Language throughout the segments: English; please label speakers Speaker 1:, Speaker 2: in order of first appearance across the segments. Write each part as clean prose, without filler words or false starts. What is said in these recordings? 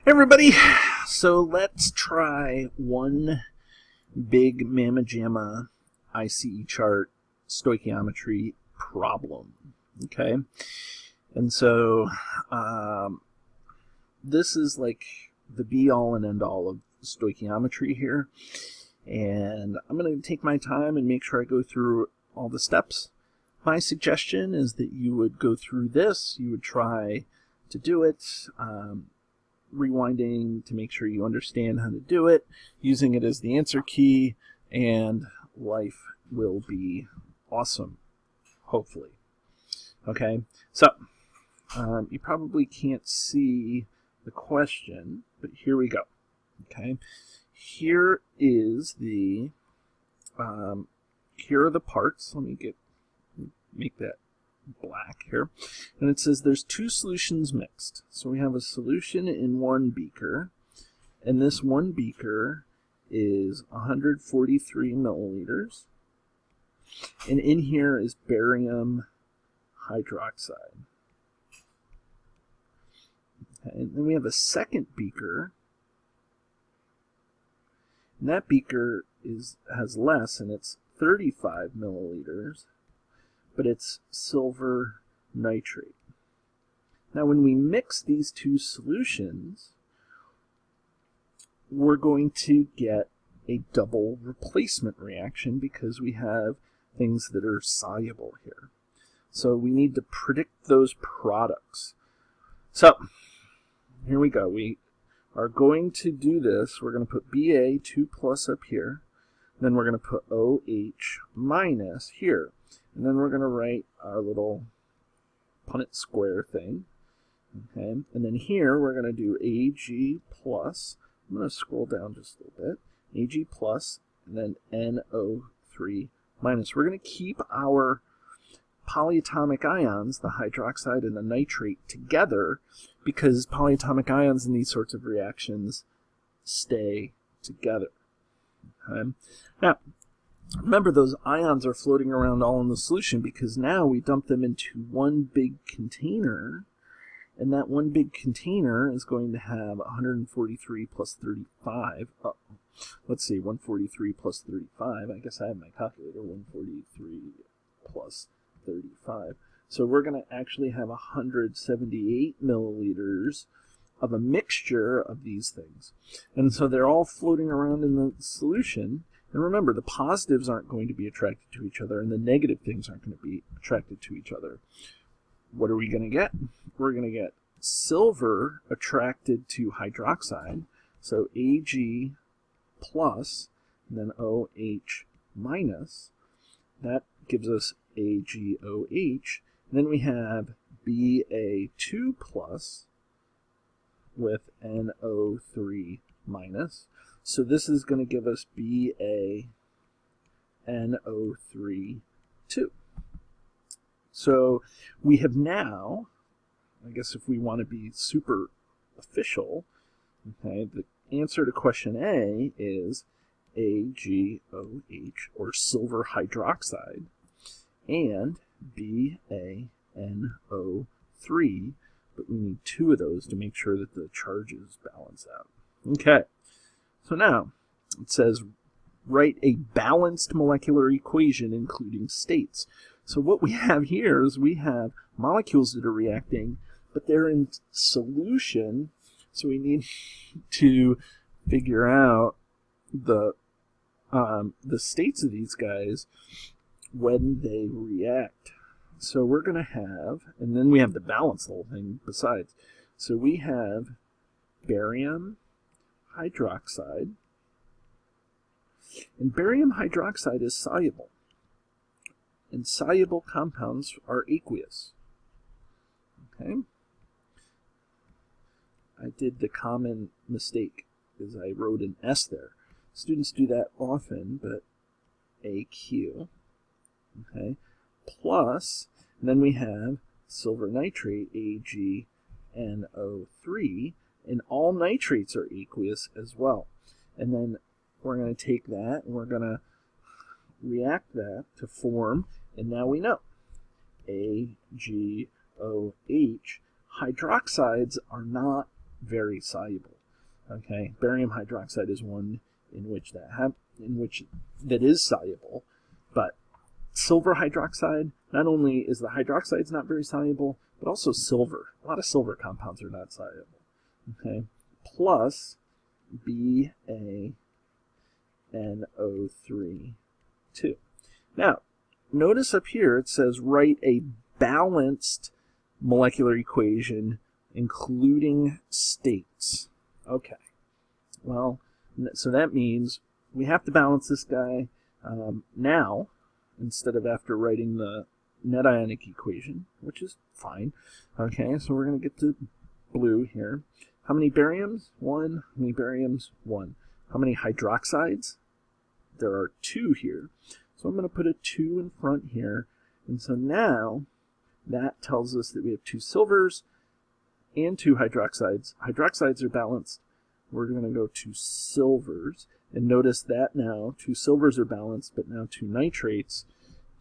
Speaker 1: Hey everybody, so let's try one big Mamma Jamma ICE chart stoichiometry problem. Okay, and so this is like the be-all and end-all of stoichiometry here, and I'm going to take my time and make sure I go through all the steps. My suggestion is that you would go through this, you would try to do it, rewinding to make sure you understand how to do it, using it as the answer key, and life will be awesome, hopefully. Okay, so you probably can't see the question, but here we go. Okay, here is the here are the parts. Let me make that black here, and it says there's two solutions mixed. So we have a solution in one beaker, and this one beaker is 143 milliliters, and in here is barium hydroxide. Okay, and then we have a second beaker, and that beaker has less, and it's 35 milliliters, but it's silver nitrate. Now when we mix these two solutions, we're going to get a double replacement reaction because we have things that are soluble here. So we need to predict those products. So here we go. We are going to do this. We're going to put Ba2+ up here. Then we're going to put OH- here. And then we're going to write our little Punnett square thing. Okay, and then here we're going to do Ag+. I'm going to scroll down just a little bit. Ag+, and then NO3-. We're going to keep our polyatomic ions, the hydroxide and the nitrate, together because polyatomic ions in these sorts of reactions stay together. Okay? Now, remember, those ions are floating around all in the solution because now we dump them into one big container, and that one big container is going to have 143 plus 35. Let's see, 143 plus 35. I guess I have my calculator. 143 plus 35. So we're going to actually have 178 milliliters of a mixture of these things. And so they're all floating around in the solution. And remember, the positives aren't going to be attracted to each other, and the negative things aren't going to be attracted to each other. What are we going to get? We're going to get silver attracted to hydroxide, so Ag+, and then OH-. That gives us AgOH. And then we have Ba2+ with NO3-. So this is going to give us BaNO3 too. So we have now, I guess if we want to be super official, okay, the answer to question A is AgOH, or silver hydroxide, and BaNO3, but we need two of those to make sure that the charges balance out. Okay. So now, it says, write a balanced molecular equation including states. So what we have here is we have molecules that are reacting, but they're in solution, so we need to figure out the states of these guys when they react. So we're going to have, and then we have to balance the whole thing besides. So we have barium hydroxide, and barium hydroxide is soluble, and soluble compounds are aqueous. Okay, I did the common mistake is I wrote an S there. Students do that often, but AQ. Okay, plus, and then we have silver nitrate, AgNO3, and all nitrates are aqueous as well. And then we're going to take that and we're going to react that to form, and now we know AgOH. Hydroxides are not very soluble. Okay, barium hydroxide is one in which that is soluble, but silver hydroxide, not only is the hydroxides not very soluble, but also silver. A lot of silver compounds are not soluble. Okay, plus BaNO3 2. Now, notice up here it says write a balanced molecular equation including states. Okay, well, so that means we have to balance this guy now, instead of after writing the net ionic equation, which is fine. Okay, so we're going to get to blue here. How many bariums? 1. How many bariums? 1. How many hydroxides? There are 2 here. So I'm going to put a 2 in front here. And so now that tells us that we have 2 silvers and 2 hydroxides. Hydroxides are balanced. We're going to go to silvers. And notice that now 2 silvers are balanced, but now 2 nitrates.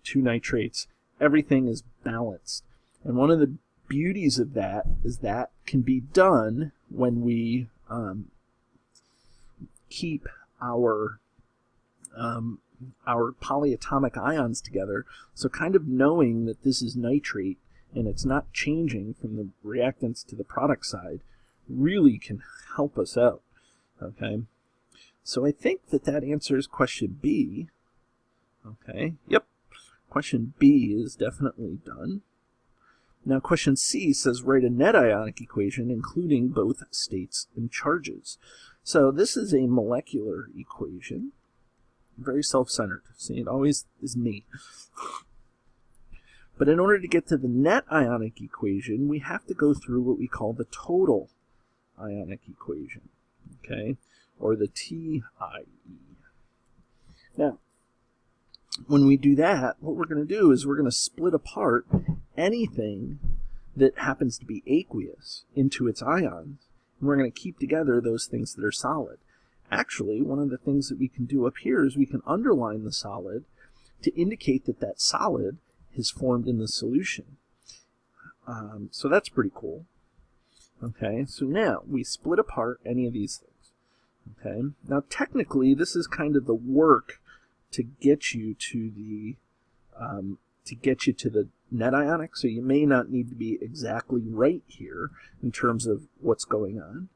Speaker 1: 2 nitrates. Everything is balanced. And one of the beauties of that is that can be done when we keep our polyatomic ions together. So kind of knowing that this is nitrate and it's not changing from the reactants to the product side really can help us out. Okay, so I think that answers question B. Okay, yep, question B is definitely done. Now question C says write a net ionic equation including both states and charges. So this is a molecular equation, very self-centered. See, it always is me. But in order to get to the net ionic equation, we have to go through what we call the total ionic equation, okay, or the TIE. Now, when we do that, what we're going to do is we're going to split apart anything that happens to be aqueous into its ions, and we're going to keep together those things that are solid. Actually, one of the things that we can do up here is we can underline the solid to indicate that that solid is formed in the solution. So that's pretty cool. Okay, so now we split apart any of these things. Okay, now technically this is kind of the work to get you to the net ionic, so you may not need to be exactly right here in terms of what's going on,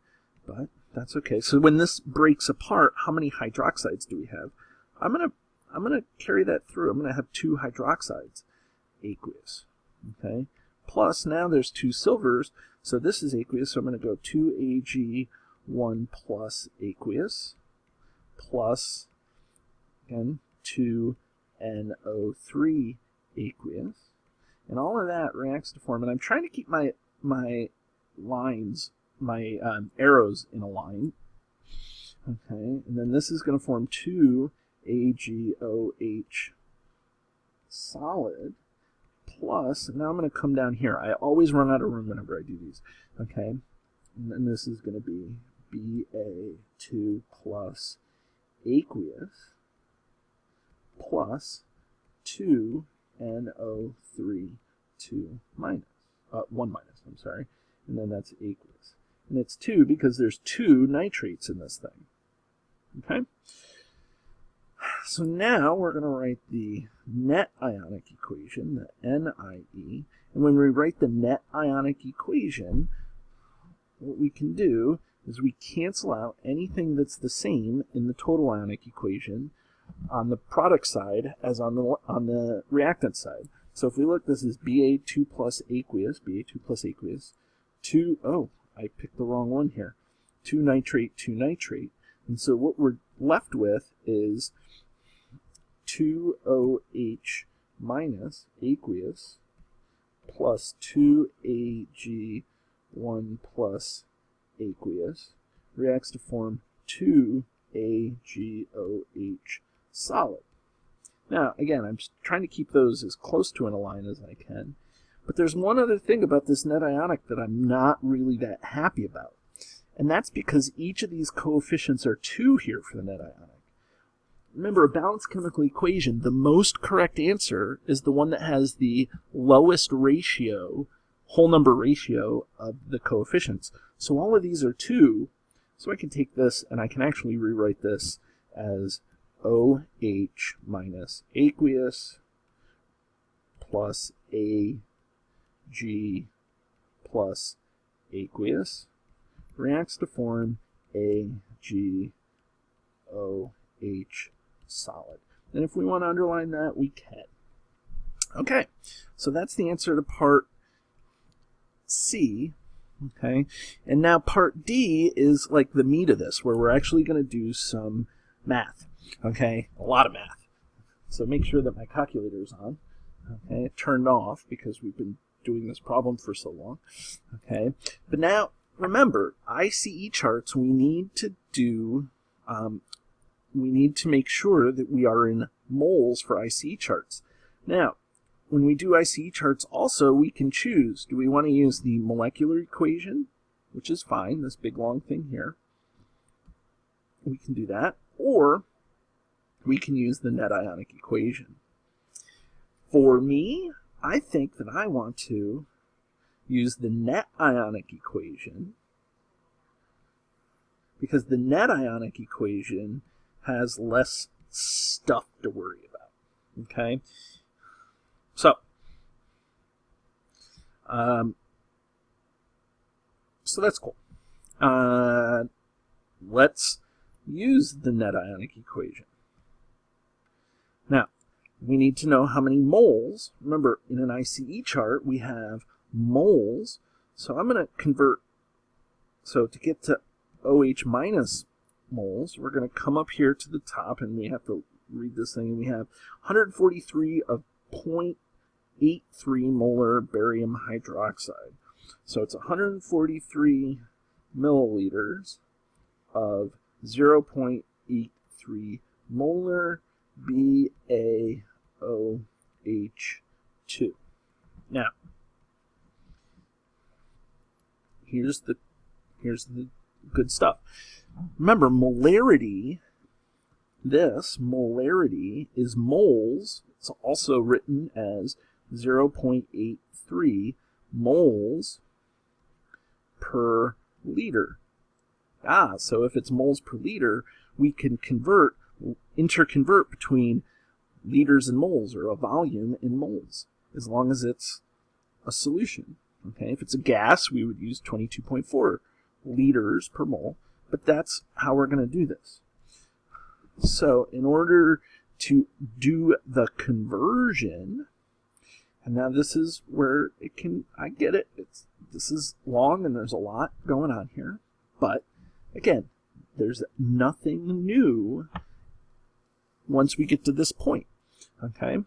Speaker 1: but that's okay. So when this breaks apart, how many hydroxides do we have? I'm gonna carry that through. I'm gonna have 2 hydroxides, aqueous. Okay, plus now there's 2 silvers, so this is aqueous. So I'm gonna go 2Ag1 plus aqueous plus again 2NO3 aqueous, and all of that reacts to form. And I'm trying to keep my lines, my arrows in a line. Okay, and then this is going to form 2AgOH solid plus, now I'm going to come down here. I always run out of room whenever I do these. Okay, and then this is going to be Ba2 plus aqueous plus 2NO3 2 minus, 1 minus, I'm sorry, and then that's aqueous. And it's 2 because there's 2 nitrates in this thing. Okay? So now we're going to write the net ionic equation, the NIE. And when we write the net ionic equation, what we can do is we cancel out anything that's the same in the total ionic equation on the product side as on the reactant side. So if we look, this is Ba2 plus aqueous, 2, oh, I picked the wrong one here, 2 nitrate, 2 nitrate. And so what we're left with is 2OH minus aqueous plus 2Ag1 plus aqueous reacts to form 2AgOH solid. Now, again, I'm just trying to keep those as close to an align as I can. But there's one other thing about this net ionic that I'm not really that happy about. And that's because each of these coefficients are 2 here for the net ionic. Remember, a balanced chemical equation, the most correct answer is the one that has the lowest ratio, whole number ratio of the coefficients. So all of these are 2. So I can take this and I can actually rewrite this as OH minus aqueous plus AG plus aqueous reacts to form AgOH solid. And if we want to underline that, we can. Okay, so that's the answer to part C. Okay, and now part D is like the meat of this, where we're actually going to do some math. Okay, a lot of math. So make sure that my calculator is on. Okay, it turned off because we've been doing this problem for so long. Okay, but now remember, ICE charts, we need to do, we need to make sure that we are in moles for ICE charts. Now, when we do ICE charts also, we can choose, do we want to use the molecular equation, which is fine, this big long thing here. We can do that, or we can use the Net Ionic Equation. For me, I think that I want to use the Net Ionic Equation because the Net Ionic Equation has less stuff to worry about. Okay? So that's cool. Let's use the Net Ionic Equation. Now, we need to know how many moles. Remember, in an ICE chart, we have moles. So I'm going to convert. So to get to OH minus moles, we're going to come up here to the top, and we have to read this thing. We have 143 of 0.83 molar barium hydroxide. So it's 143 milliliters of 0.83 molar BaOH2. Now, here's the good stuff. Remember, molarity, this molarity is moles. It's also written as 0.83 moles per liter. So if it's moles per liter, we can interconvert between liters and moles, or a volume in moles, as long as it's a solution. Okay, if it's a gas, we would use 22.4 liters per mole, but that's how we're going to do this. So in order to do the conversion, and now this is where it can, I get it, this is long and there's a lot going on here, but again, there's nothing new once we get to this point. Okay,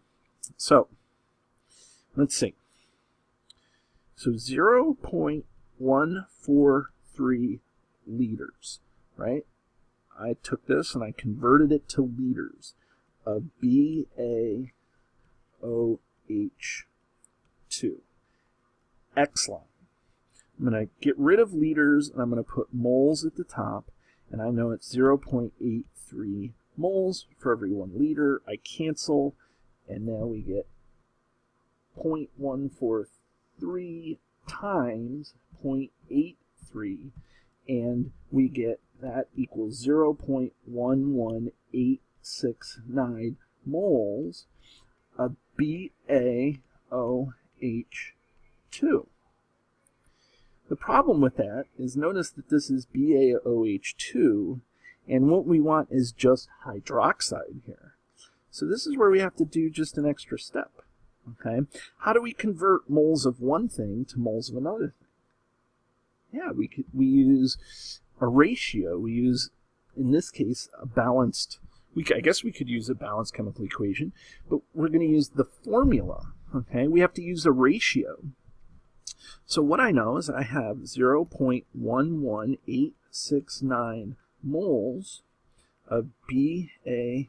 Speaker 1: so let's see. So 0.143 liters, right? I took this and I converted it to liters of BaOH2. Excellent. I'm going to get rid of liters and I'm going to put moles at the top, and I know it's 0.83 moles for every 1 liter. I cancel, and now we get 0.143 times 0.83, and we get that equals 0.11869 moles of BaOH2. The problem with that is, notice that this is BaOH2, and what we want is just hydroxide here. So this is where we have to do just an extra step. Okay, how do we convert moles of one thing to moles of another thing? Yeah, we use a ratio. We use, in this case, a balanced. I guess we could use a balanced chemical equation, but we're going to use the formula. Okay, we have to use a ratio. So what I know is I have 0.11869 moles of BaOH2.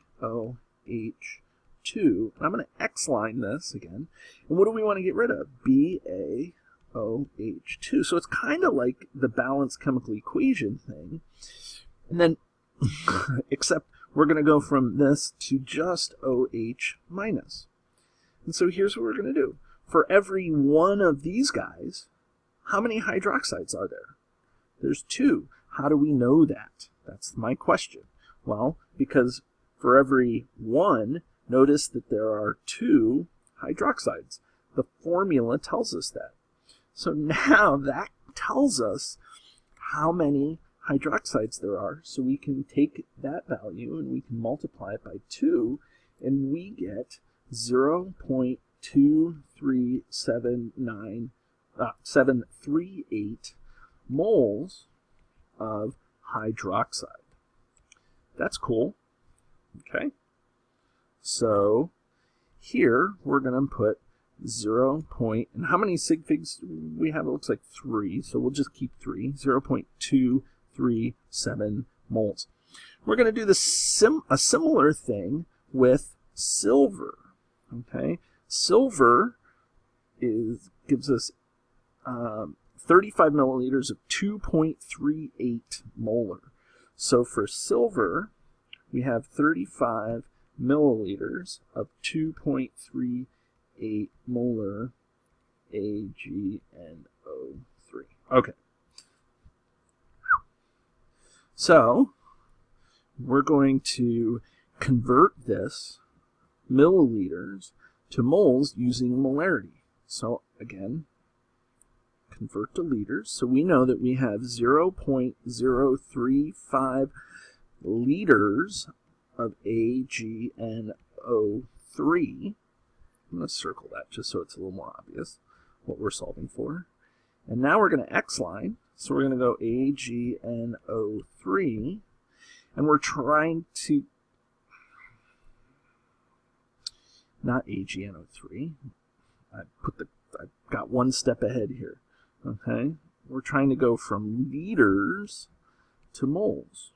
Speaker 1: And I'm going to X-line this again. And what do we want to get rid of? BaOH2. So it's kind of like the balanced chemical equation thing. And then, except we're going to go from this to just OH minus. And so here's what we're going to do. For every one of these guys, how many hydroxides are there? There's 2. How do we know that? That's my question. Well, because for every 1, notice that there are 2 hydroxides. The formula tells us that. So now that tells us how many hydroxides there are. So we can take that value and we can multiply it by 2, and we get 0.23738 moles of hydroxide. That's cool. Okay. So here we're going to put 0. And how many sig figs do we have? It looks like 3, so we'll just keep 3. 0.237 moles. We're going to do a similar thing with silver. Okay, silver gives us 35 milliliters of 2.38 molar. So for silver, we have 35 milliliters of 2.38 molar AgNO3. Okay. So we're going to convert this milliliters to moles using molarity. So again, convert to liters. So we know that we have 0.035 liters of AgNO3. I'm going to circle that just so it's a little more obvious what we're solving for. And now we're going to X-line. So we're going to go AgNO3. And we're trying to... Not AgNO3. I've got one step ahead here. Okay? We're trying to go from liters to moles.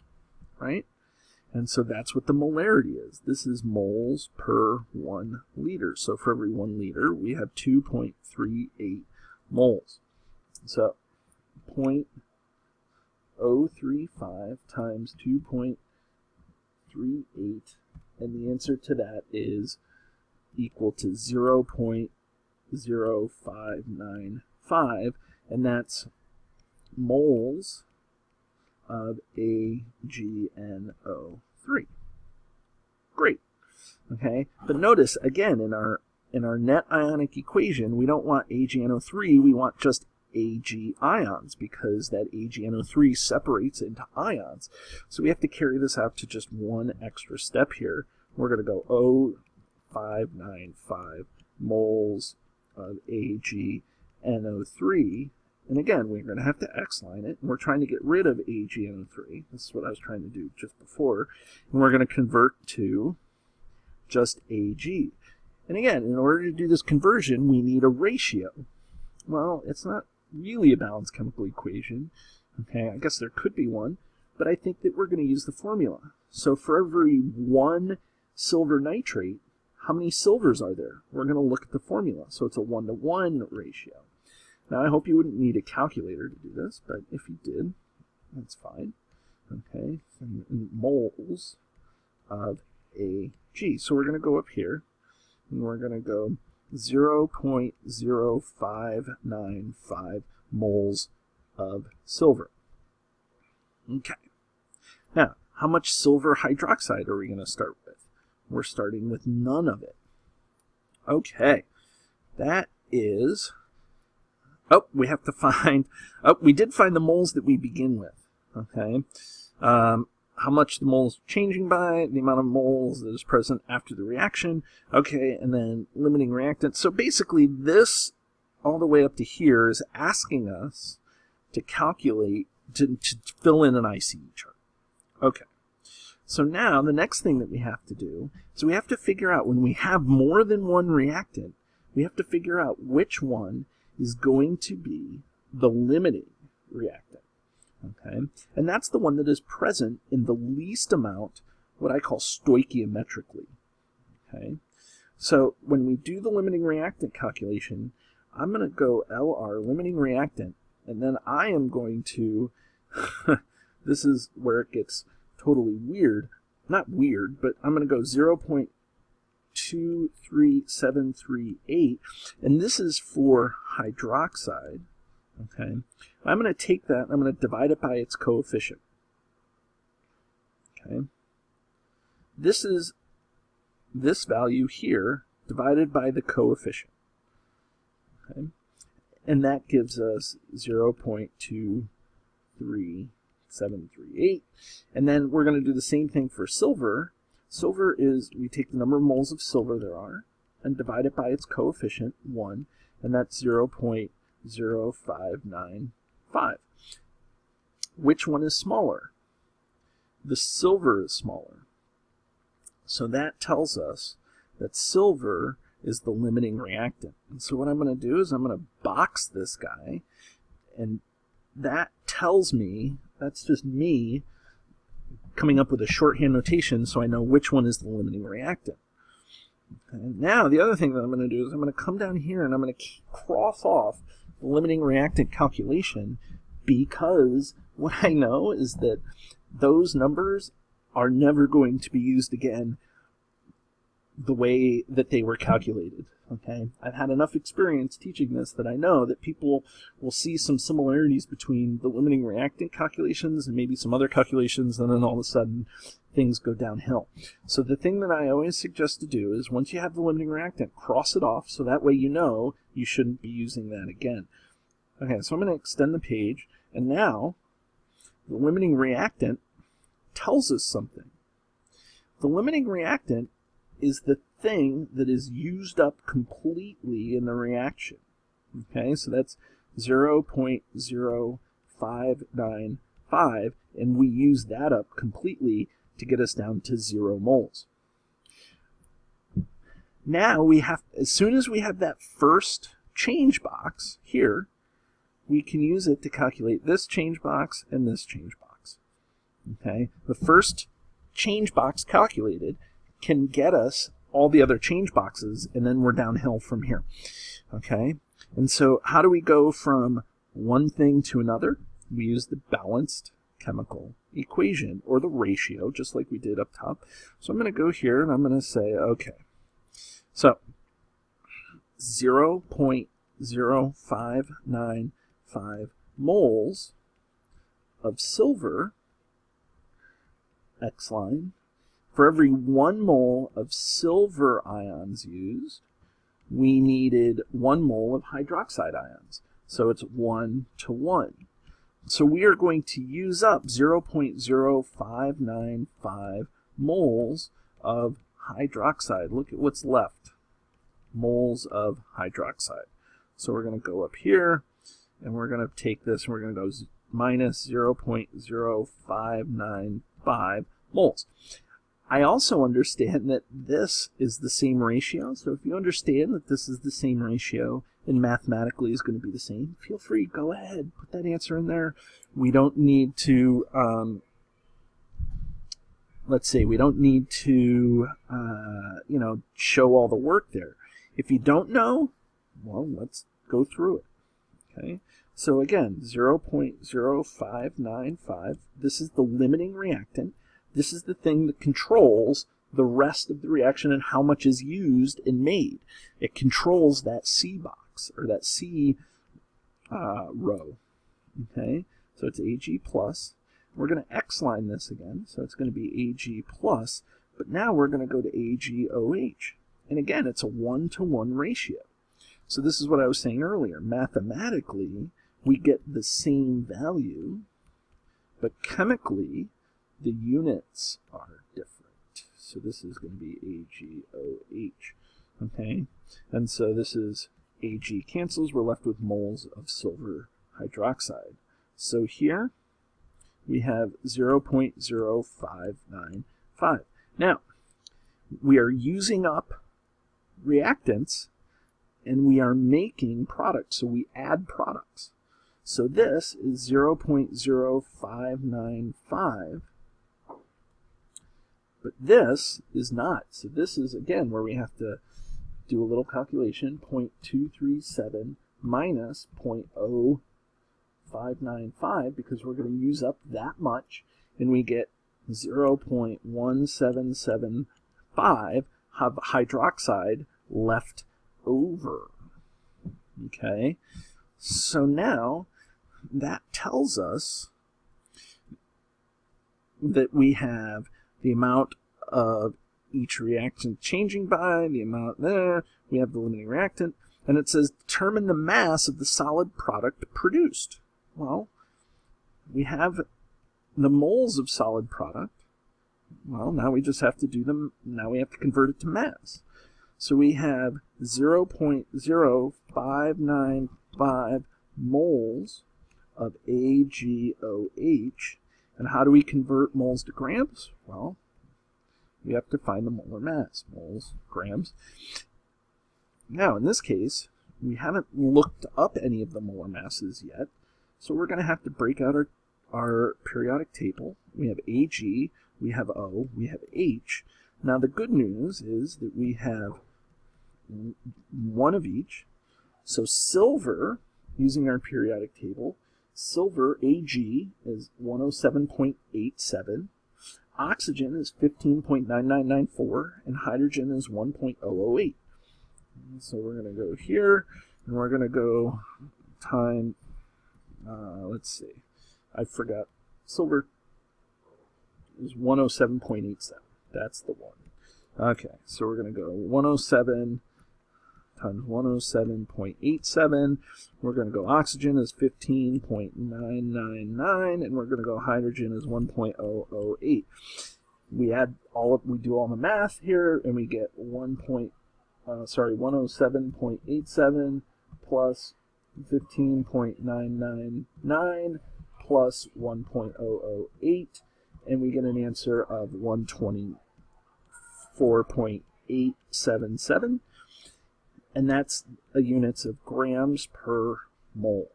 Speaker 1: Right? And so that's what the molarity is. This is moles per 1 liter. So for every 1 liter, we have 2.38 moles. So 0.035 times 2.38, and the answer to that is equal to 0.0595, and that's moles of AgNO3. Great. Okay, but notice again in our net ionic equation, we don't want AgNO3, we want just Ag ions, because that AgNO3 separates into ions. So we have to carry this out to just one extra step here. We're going to go 0.595 moles of AgNO3. And again, we're going to have to X-line it. And we're trying to get rid of AgNO3. This is what I was trying to do just before. And we're going to convert to just Ag. And again, in order to do this conversion, we need a ratio. Well, it's not really a balanced chemical equation. Okay, I guess there could be one. But I think that we're going to use the formula. So for every 1 silver nitrate, how many silvers are there? We're going to look at the formula. So it's a 1-to-1 ratio. Now, I hope you wouldn't need a calculator to do this, but if you did, that's fine. Okay, and moles of Ag. So we're going to go up here, and we're going to go 0.0595 moles of silver. Okay. Now, how much silver hydroxide are we going to start with? We're starting with none of it. Okay. That is... Oh, we have to find... Oh, we did find the moles that we begin with. Okay. How much the moles are changing by, the amount of moles that is present after the reaction. Okay, and then limiting reactant. So basically this, all the way up to here, is asking us to calculate, to fill in an ICE chart. Okay. So now the next thing that we have to do is we have to figure out, when we have more than one reactant, we have to figure out which one is going to be the limiting reactant. Okay, and that's the one that is present in the least amount, what I call stoichiometrically. Okay, so when we do the limiting reactant calculation, I'm going to go LR, limiting reactant, and then I am going to, this is where it gets totally weird, not weird, but I'm going to go 0.23738, and this is for hydroxide. Okay, I'm going to take that and I'm going to divide it by its coefficient. Okay, this is this value here divided by the coefficient. Okay, and that gives us 0.23738. And then we're going to do the same thing for silver. Silver is, we take the number of moles of silver there are and divide it by its coefficient, 1, and that's 0.0595. Which one is smaller? The silver is smaller. So that tells us that silver is the limiting reactant. And so what I'm going to do is I'm going to box this guy, and that tells me, that's just me coming up with a shorthand notation so I know which one is the limiting reactant. And now the other thing that I'm going to do is I'm going to come down here and I'm going to cross off the limiting reactant calculation, because what I know is that those numbers are never going to be used again the way that they were calculated. Okay, I've had enough experience teaching this that I know that people will see some similarities between the limiting reactant calculations and maybe some other calculations, and then all of a sudden things go downhill. So the thing that I always suggest to do is once you have the limiting reactant, cross it off so that way you know you shouldn't be using that again. Okay, so I'm going to extend the page, and now the limiting reactant tells us something. The limiting reactant is the thing that is used up completely in the reaction. Okay, so that's 0.0595, and we use that up completely to get us down to 0 moles. Now we have, as soon as we have that first change box here, we can use it to calculate this change box and this change box. Okay, the first change box calculated can get us all the other change boxes, and then we're downhill from here. Okay, and so how do we go from one thing to another? We use the balanced chemical equation, or the ratio, just like we did up top. So I'm going to go here and I'm going to say, okay, so 0.0595 moles of silver, X line, for every 1 mole of silver ions used, we needed 1 mole of hydroxide ions. So it's 1 to 1. So we are going to use up 0.0595 moles of hydroxide. Look at what's left. Moles of hydroxide. So we're going to go up here, and we're going to take this, and we're going to go minus 0.0595 moles. I also understand that this is the same ratio, so if you understand that this is the same ratio and mathematically is going to be the same, feel free, go ahead, put that answer in there. We don't need to, let's say, we don't need to, show all the work there. If you don't know, well, let's go through it, okay? So again, 0.0595, this is the limiting reactant. This is the thing that controls the rest of the reaction and how much is used and made. It controls that C box, or that C row. Okay, so it's Ag plus. We're going to X-line this again, so it's going to be Ag plus, but now we're going to go to AgOH. And again, it's a 1-to-1 ratio. So this is what I was saying earlier. Mathematically, we get the same value, but chemically, the units are different. So this is going to be AgOH. Okay, and so this is Ag cancels. We're left with moles of silver hydroxide. So here we have 0.0595. Now, we are using up reactants and we are making products, so we add products. So this is 0.0595, but this is not. So this is, again, where we have to do a little calculation, 0.237 minus 0.0595, because we're going to use up that much, and we get 0.1775 hydroxide left over. Okay, So now that tells us that we have the amount of each reaction changing by, the amount there, we have the limiting reactant, and it says determine the mass of the solid product produced. Well, we have the moles of solid product. Well, now we just have to do them, now we have to convert it to mass. So we have 0.0595 moles of AgOH. And how do we convert moles to grams? Well, we have to find the molar mass, moles, grams. Now, in this case, we haven't looked up any of the molar masses yet, so we're going to have to break out our periodic table. We have Ag, we have O, we have H. Now, the good news is that we have one of each. So silver, using our periodic table, silver, Ag, is 107.87. Oxygen is 15.9994, and hydrogen is 1.008. So we're going to go here, and we're going to go time, let's see, I forgot, silver is 107.87. That's the one. Okay, so we're going to go 107 times 107.87. We're going to go oxygen is 15.999, and we're going to go hydrogen is 1.008. We do all the math here, and we get 107.87 plus 15.999 plus 1.008, and we get an answer of 124.877. And that's the units of grams per mole.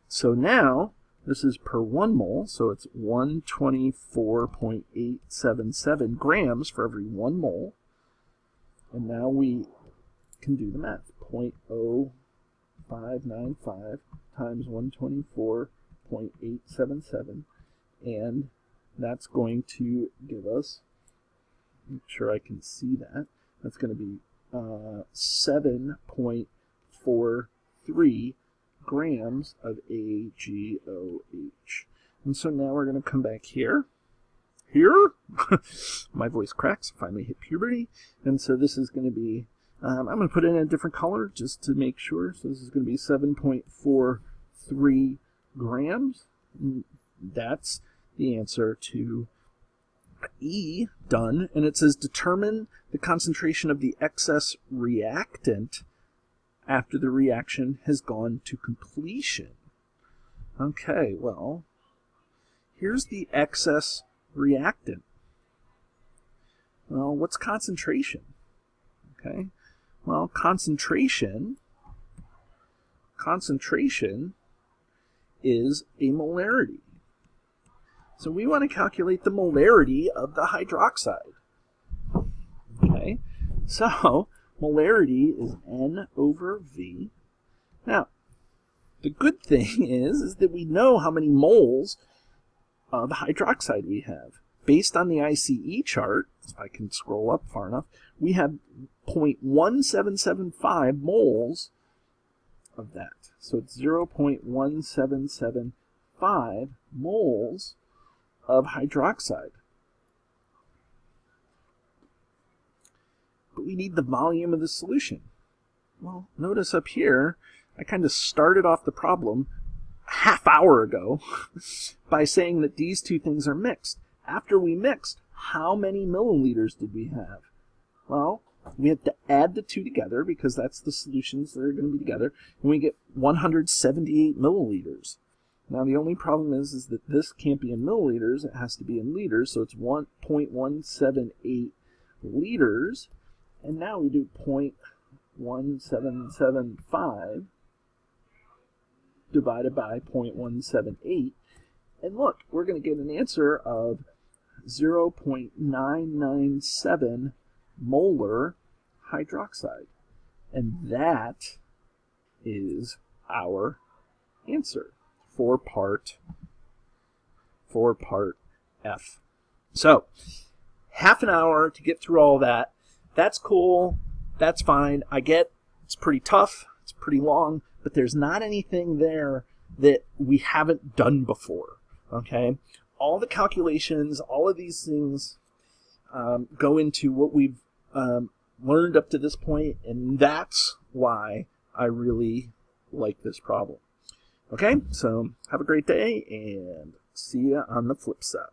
Speaker 1: So now, this is per 1 mole, so it's 124.877 grams for every 1 mole. And now we can do the math. 0.0595 times 124.877. And that's going to give us, make sure I can see that, that's going to be 7.43 grams of AgOH. And so now we're going to come back here. My voice cracks, finally hit puberty. And so this is going to be, I'm going to put it in a different color just to make sure. So this is going to be 7.43 grams. That's the answer to E, done, and it says determine the concentration of the excess reactant after the reaction has gone to completion. Okay, well, here's the excess reactant. Well, what's concentration? Okay, well, concentration is a molarity. So we want to calculate the molarity of the hydroxide. Okay, so molarity is N over V. Now, the good thing is that we know how many moles of hydroxide we have. Based on the ICE chart, if I can scroll up far enough, we have 0.1775 moles of that. So it's 0.1775 moles of hydroxide. But we need the volume of the solution. Well, notice up here, I kind of started off the problem a half hour ago by saying that these two things are mixed. After we mixed, how many milliliters did we have? Well, we have to add the two together because that's the solutions that are going to be together, and we get 178 milliliters. Now, the only problem is that this can't be in milliliters. It has to be in liters, so it's 1.178 liters. And now we do 0.1775 divided by 0.178. And look, we're going to get an answer of 0.997 molar hydroxide. And that is our answer for part F. So, half an hour to get through all that. That's cool. That's fine. I get it's pretty tough. It's pretty long. but there's not anything there that we haven't done before, okay? All the calculations, all of these things go into what we've learned up to this point, and that's why I really like this problem. Okay, so have a great day, and see you on the flip side.